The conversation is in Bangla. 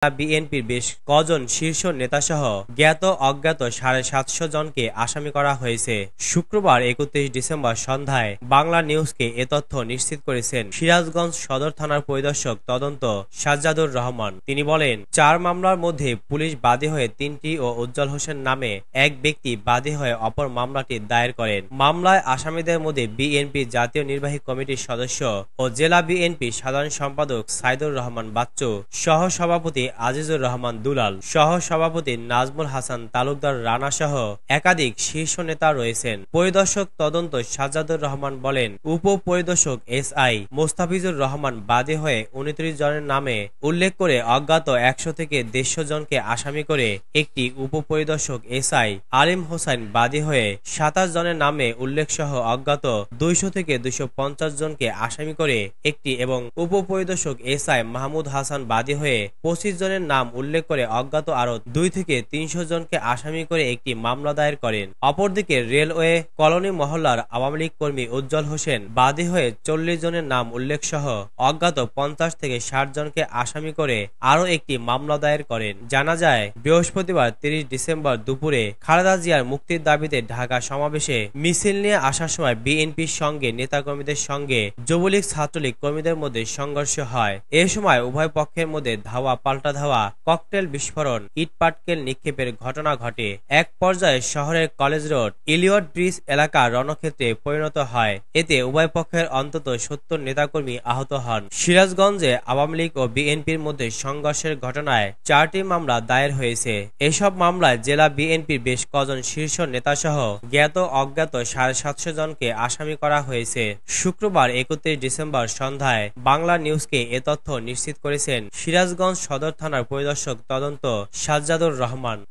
বিএনপির বেশ কজন শীর্ষ নেতাসহ জ্ঞাত অজ্ঞাত ৭৫০ জনকে আসামি করা হয়েছে। শুক্রবার ৩১ ডিসেম্বর সন্ধ্যায় বাংলা নিউজকে এ তথ্য নিশ্চিত করেছেন সিরাজগঞ্জ সদর থানার পরিদর্শক তদন্ত সাজ্জাদুর রহমান। তিনি বলেন, ৪ মামলার মধ্যে পুলিশ বাদী হয়ে ৩টি ও উজ্জ্বল হোসেন নামে এক ব্যক্তি বাদী হয়ে অপর মামলাটি দায়ের করেন। মামলায় আসামিদের মধ্যে বিএনপি জাতীয় নির্বাহী কমিটির সদস্য ও জেলা বিএনপি সাধারণ সম্পাদক সাইদুর রহমান বাচ্চু, সহ সভাপতি আজিজুর রহমান দুলাল, সহ সভাপতি নাজমুল হাসান তালুকদার রানা সহ একাধিক শীর্ষ নেতা রয়েছেন। পরিদর্শক তদন্ত সাজ্জাদুর রহমান বলেন, উপ পরিদর্শক এসআই মোস্তাফিজুর রহমান বাদী হয়ে ২৯ জনের নামে উল্লেখ করে অজ্ঞাত ১০০ থেকে ১৫০ জনকে আসামি করে একটি, উপ পরিদর্শক এসআই আলিম হোসাইন বাদী হয়ে ২৭ জনের নামে উল্লেখ সহ অজ্ঞাত ২০০ থেকে ২৫০ জনকে আসামি করে একটি এবং উপ পরিদর্শক এসআই মাহমুদ হাসান বাদী হয়ে ২৫ জনের নাম উল্লেখ করে অজ্ঞাত আরো ২ থেকে ৩০০ জনকে আসামি করে একটি মামলা দায়ের করেন। অপরদিকে রেলওয়ে কলোনি মহল্লার আওয়ামী লীগ কর্মী উজ্জ্বল হোসেন বাদী হয়ে ৪০ জনের নাম উল্লেখ সহ অজ্ঞাত ৫০ থেকে ৬০ জনকে আসামি করে আরো একটি মামলা দায়ের করেন। জানা যায়, বৃহস্পতিবার ৩০ ডিসেম্বর দুপুরে খালেদা জিয়ার মুক্তির দাবিতে ঢাকা সমাবেশে মিছিল নিয়ে আসার সময় বিএনপির সঙ্গে নেতাকর্মীদের সঙ্গে যুবলীগ ছাত্রলীগ কর্মীদের মধ্যে সংঘর্ষ হয়। এ সময় উভয় পক্ষের মধ্যে ধাওয়া পাল্টা ধাওয়া, ককটেল বিস্ফোরণ, ইটপাটকেল নিক্ষেপের ঘটনা ঘটে। এক পর্যায়ে শহরের কলেজ রোড, ইলিয়ট ব্রিজ এলাকা রণক্ষেত্রে পরিণত হয়। এতে উভয় পক্ষের অন্তত ৭০ নেতাকর্মী আহত হন। সিরাজগঞ্জে আওয়ামী লীগ ও বিএনপির মধ্যে সংঘর্ষের ঘটনায় ৪টি মামলা দায়ের হয়েছে। এসব মামলায় জেলা বিএনপির বেশ কজন শীর্ষ নেতাসহ জ্ঞাত অজ্ঞাত ৭৫০ জনকে আসামি করা হয়েছে। শুক্রবার ৩১ ডিসেম্বর সন্ধ্যায় বাংলা নিউজকে এ তথ্য নিশ্চিত করেছেন সিরাজগঞ্জ সদর থানার পরিদর্শক তদন্ত সাজ্জাদুর রহমান।